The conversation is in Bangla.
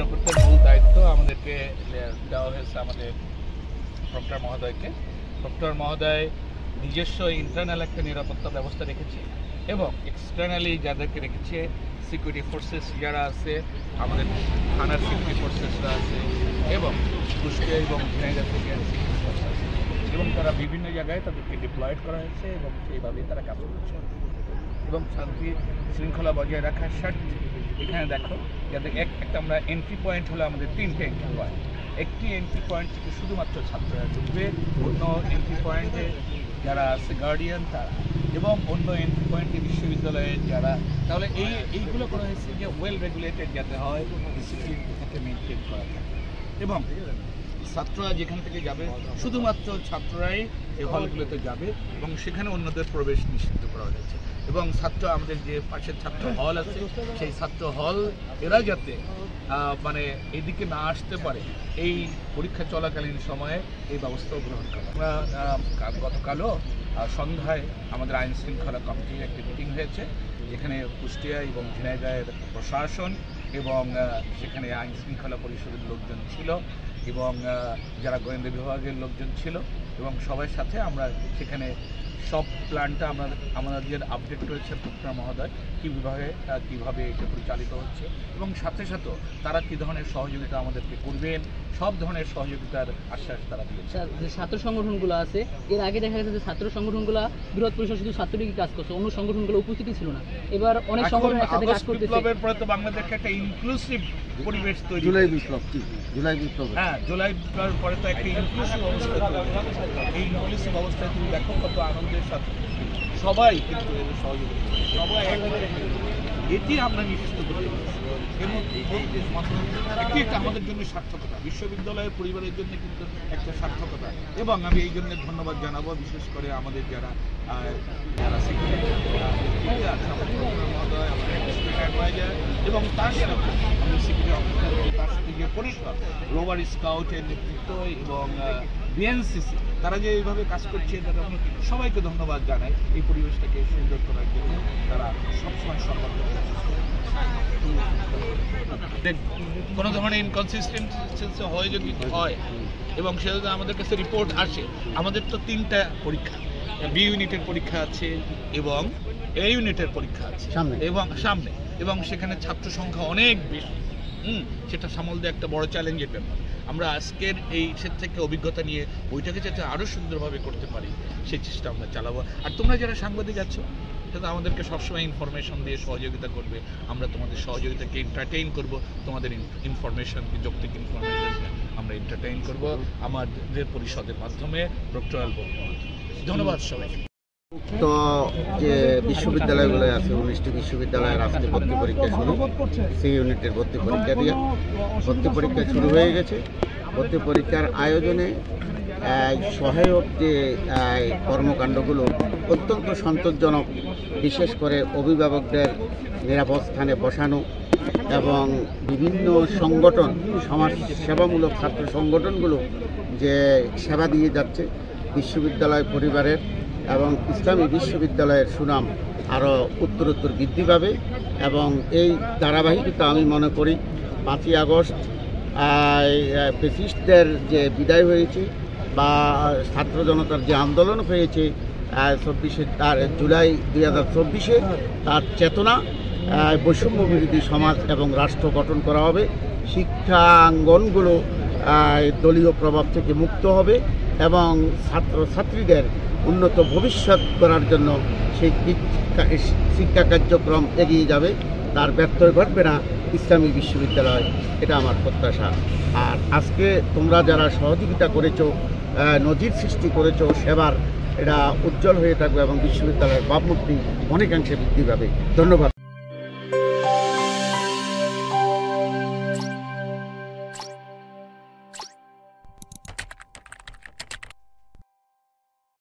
নিরাপত্তার মূল দায়িত্ব আমাদেরকে দেওয়া হয়েছে আমাদের প্রক্টর মহোদয়কে। প্রক্টর মহোদয় নিজস্ব ইন্টারনাল একটা নিরাপত্তা ব্যবস্থা রেখেছে এবং এক্সটার্নালি যাদেরকে রেখেছে সিকিউরিটি ফোর্সেস যারা আছে, আমাদের থানার সিকিউরিটি ফোর্সেসরা আছে এবং কুষ্টিয়া এবং ঝিনাইদহ থেকে সিকিউরিটি ফোর্স আছে এবং তারা বিভিন্ন জায়গায় তাদেরকে ডিপ্লয়েড করা হয়েছে এবং সেইভাবেই তারা কাজ করছে এবং শান্তি শৃঙ্খলা বজায় রাখার স্বার্থে এখানে দেখো যাতে একটা আমরা এন্ট্রি পয়েন্ট হলো আমাদের 3টে এন্ট্রি পয়েন্ট। একটি এন্ট্রি পয়েন্ট থেকে শুধুমাত্র ছাত্ররা ঢুকবে, অন্য এন্ট্রি পয়েন্টে যারা আছে গার্ডিয়ান তারা, এবং অন্য এন্ট্রি পয়েন্টে বিশ্ববিদ্যালয়ের যারা। তাহলে এইগুলো করা হয়েছে যে ওয়েল রেগুলেটেড যাতে হয়, ডিসিপ্লিন থেকে মেনটেন করা থাকে এবং ছাত্ররা যেখান থেকে যাবে শুধুমাত্র ছাত্ররাই এই হলগুলোতে যাবে এবং সেখানে অন্যদের প্রবেশ নিষিদ্ধ করা হয়েছে এবং আমাদের যে পাশের ছাত্র হল আছে সেই ছাত্র হল এরা যাতে মানে এদিকে না আসতে পারে এই পরীক্ষা চলাকালীন সময়ে এই ব্যবস্থাও গ্রহণ করা। আমরা গতকালও সন্ধ্যায় আমাদের আইন শৃঙ্খলা কমিটির একটি মিটিং হয়েছে যেখানে কুষ্টিয়া এবং ঝিনাইদহের প্রশাসন এবং সেখানে আইন শৃঙ্খলা পরিষদের লোকজন ছিল এবং যারা গোয়েন্দা বিভাগের লোকজন ছিল এবং সবার সাথে আমরা সেখানে সব প্ল্যানটা আমাদের আপডেট রয়েছে প্রক্টর মহোদয় কীভাবে এটা পরিচালিত হচ্ছে এবং সাথে সাথে তারা কী ধরনের সহযোগিতা আমাদেরকে করবেন, সব ধরনের সহযোগিতার আশ্বাস তারা দিয়েছে। যে ছাত্র সংগঠনগুলো আছে, এর আগে দেখা গেছে যে ছাত্র সংগঠনগুলো বৃহৎ পরিসর শুধু ছাত্রলীগই কাজ করছে, অন্য সংগঠনগুলো উপস্থিতি ছিল না। এবার অনেক সংগঠন একসাথে কাজ করতেছে। বিপ্লবের পরে তো বাংলাদেশে একটা ইনক্লুসিভ পরিবেশ তৈরি। জুলাই বিপ্লব হ্যাঁ, জুলাই বিপ্লবের পরে তো একটা ইনক্লুসিভ অবস্থা তৈরি। এই ইনক্লুসিভ অবস্থায় তুমি দেখো কত আনন্দের সাথে সবাই কিন্তু সহযোগিতা, সবাই এটি আমরা নিশ্চিত করি এবং এটি একটা আমাদের জন্য সার্থকতা, বিশ্ববিদ্যালয়ের পরিবারের জন্য কিন্তু একটা সার্থকতা। এবং আমি এই জন্য ধন্যবাদ জানাবো বিশেষ করে আমাদের যারা সিকিউরিটি মহোদয়, আমাদের অ্যাডভাইজার এবং তার সাথে আমাদের সিকিউরিটি অফিসার এবং তার সাথে যে পরিষদ রোভার স্কাউটের নেতৃত্ব এবং বিএনসিসি তারা যে এইভাবে কাজ করছে তারা আমি সবাইকে ধন্যবাদ জানাই। এই পরিবেশটাকে সুন্দর করার জন্য তারা সবসময় সর্বাত্মক কোনো ধরনের ইনকনসিস্টেন্সি হয় যদি হয় এবং সে যদি আমাদের কাছে রিপোর্ট আসে, আমাদের তো 3টা পরীক্ষা, বি ইউনিটের পরীক্ষা আছে এবং এ ইউনিটের পরীক্ষা আছে সামনে এবং সেখানে ছাত্র সংখ্যা অনেক বেশি, সেটা সামাল দেওয়া একটা বড় চ্যালেঞ্জের ব্যাপার। আমরা আজকের এই থেকে অভিজ্ঞতা নিয়ে ওইটাকে যাতে আরও সুন্দরভাবে করতে পারি সেই চেষ্টা আমরা চালাবো। আর তোমরা যারা সাংবাদিক আছো সেটা আমাদেরকে সবসময় ইনফরমেশন দিয়ে সহযোগিতা করবে, আমরা তোমাদের সহযোগিতাকে এন্টারটেইন করব, তোমাদের ইনফরমেশনকে যৌক্তিক ইনফরমেশনকে আমরা এন্টারটেইন করব আমাদের পরিষদের মাধ্যমে, প্রক্টরাল বোর্ডের মাধ্যমে। ধন্যবাদ সবাইকে। তো যে বিশ্ববিদ্যালয়গুলো আছে 19টি বিশ্ববিদ্যালয়ের আজকে ভর্তি পরীক্ষা শুরু, সি ইউনিটের ভর্তি পরীক্ষা শুরু হয়ে গেছে। ভর্তি পরীক্ষার আয়োজনে সহায়ক যে কর্মকাণ্ডগুলো অত্যন্ত সন্তোষজনক, বিশেষ করে অভিভাবকদের নিরাপদ স্থানে বসানো এবং বিভিন্ন সংগঠন, সমাজ সেবামূলক ছাত্র সংগঠনগুলো যে সেবা দিয়ে যাচ্ছে বিশ্ববিদ্যালয় পরিবারের এবং ইসলামী বিশ্ববিদ্যালয়ের সুনাম আরও উত্তরোত্তর বৃদ্ধি পাবে এবং এই ধারাবাহিকতা আমি মনে করি 5ই আগস্ট ফ্যাসিস্টদের যে বিদায় হয়েছে বা ছাত্র জনতার যে আন্দোলন হয়েছে 24 জুলাই 2024 তার চেতনা, বৈষম্য বিরোধী সমাজ এবং রাষ্ট্র গঠন করা হবে। শিক্ষাঙ্গনগুলো দলীয় প্রভাব থেকে মুক্ত হবে এবং ছাত্রছাত্রীদের উন্নত ভবিষ্যৎ করার জন্য সেই শিক্ষা কার্যক্রম এগিয়ে যাবে, তার ব্যর্থ ঘটবে না ইসলামী বিশ্ববিদ্যালয়, এটা আমার প্রত্যাশা। আর আজকে তোমরা যারা সহযোগিতা করেছো, নজির সৃষ্টি করেছো সেবার, এটা উজ্জ্বল হয়ে থাকবে এবং বিশ্ববিদ্যালয়ের ভাবমূর্তি অনেকাংশে বৃদ্ধি পাবে। ধন্যবাদ।